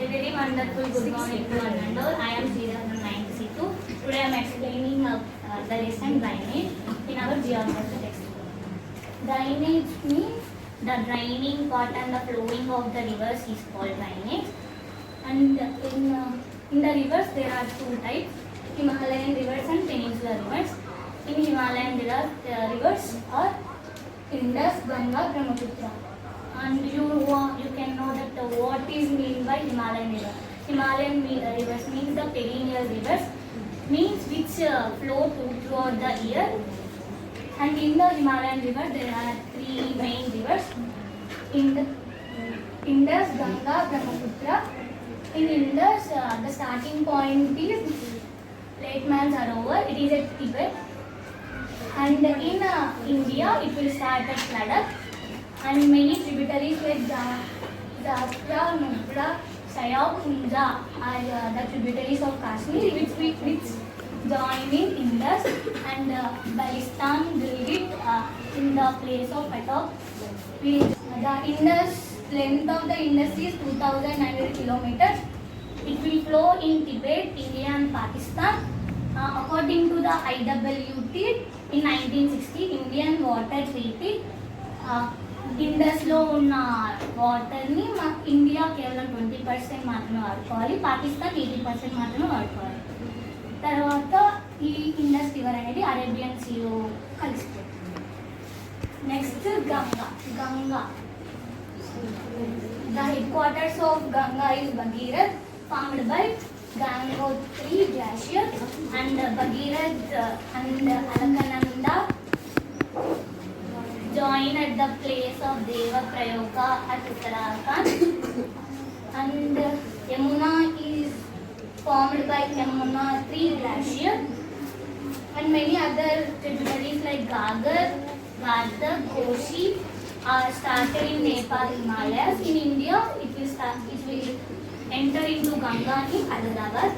A very wonderful good morning to one and all. I am Sridhar from 9th C2. Today I am explaining the lesson drainage in our geography textbook. Drainage means the draining part and the flowing of the rivers is called drainage. And in the rivers there are two types, Himalayan rivers and peninsular rivers. In Himalayan rivers are Indus, Ganga, Brahmaputra. And you can know that what is mean by Himalayan river. Himalayan rivers means the perennial rivers, means which flow throughout the year. And in the Himalayan river there are three main rivers, Indus, Ganga, Brahmaputra. In Indus, the starting point is Lake Mansarovar, it is at Tibet. And in India, it will start at Ladakh. And many tributaries like Jastra, Nubra, Sayab, Hunza are the tributaries of Kashmir, which join in Indus, and Balistan, Gilgit in the place of Patok. The Indus, length of the Indus is 2,900 kilometers. It will flow in Tibet, India and Pakistan. According to the IWT, in 1960, Indian Water Treaty, ఇండస్లో ఉన్న వాటర్ని India కేవలం 20% మాత్రమే వాడుకోవాలి, పాకిస్తాన్ 80% మాత్రమే వాడుకోవాలి. తర్వాత ఈ Indus river అనేది అరేబియన్ సీలో కలిసిపోతుంది. Next Ganga. The head quarters of Ganga is Bhagirath, formed by Gangotri glacier, and Bhagirath and Alakananda join at the place of Devaprayaga at Uttarakhand. And Yamuna is formed by Yamunotri glacier, and many other tributaries like Gagar, Gardar, Koshi are started in Nepal, Himalayas. In India, it will enter into Ganga in Allahabad.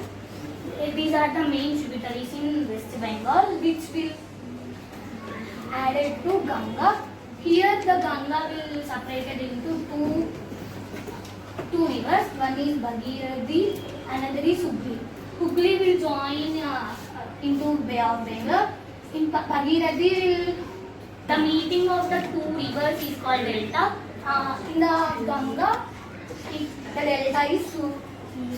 These are the main tributaries in West Bengal, which will added to Ganga. Here the Ganga will separated into two rivers. One is Bhagirathi, another is Hooghly. Hooghly will join into Bay of Bengal. In Bhagirathi, the meeting of the two rivers is called delta. In the Ganga, the delta is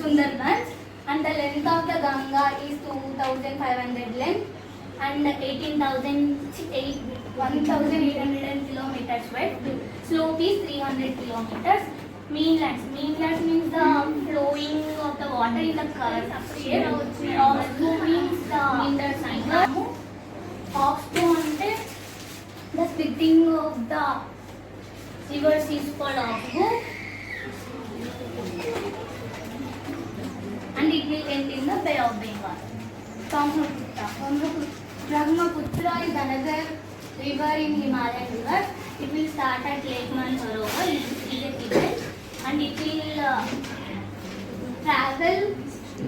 Sundarbans, and the length of the Ganga is 2,500 length and 1,800 kilometers width. Slope is 300 kilometers. Meanlands means the flowing of the water in the curve shape. Oxbow means the inner side. Oxbow ante the splitting of the rivers is called oxbow, and it will end in the Bay of Bengal. Brahmaputra is another river in Himalayan rivers. It will start at Lake Mansarovar, it is at Tibet, and it will travel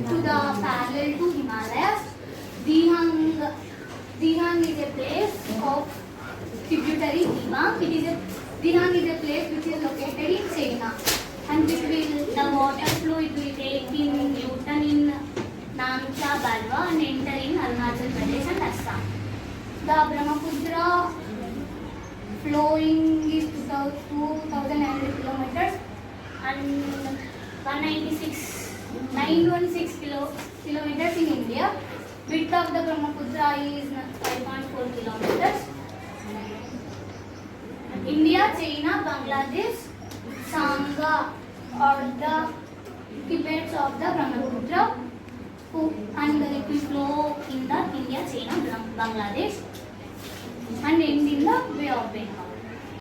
to the parallel to Himalayas. Dihang is a place of tributary Dihang. Dihang is a place which is located in China, and the water flow it will take in U-turn in Namcha, Balwa, and enter in Arunachal Pradesh and Assam. The Brahmaputra flowing is 2,900 kilometers and 916 kilometers in India. Width of the Brahmaputra is 5.4 kilometers. India, China, Bangladesh, Sangha or the Tibets of the Brahmaputra, and it will flow in the India, China, Bangladesh, and end in the Bay of Bengal.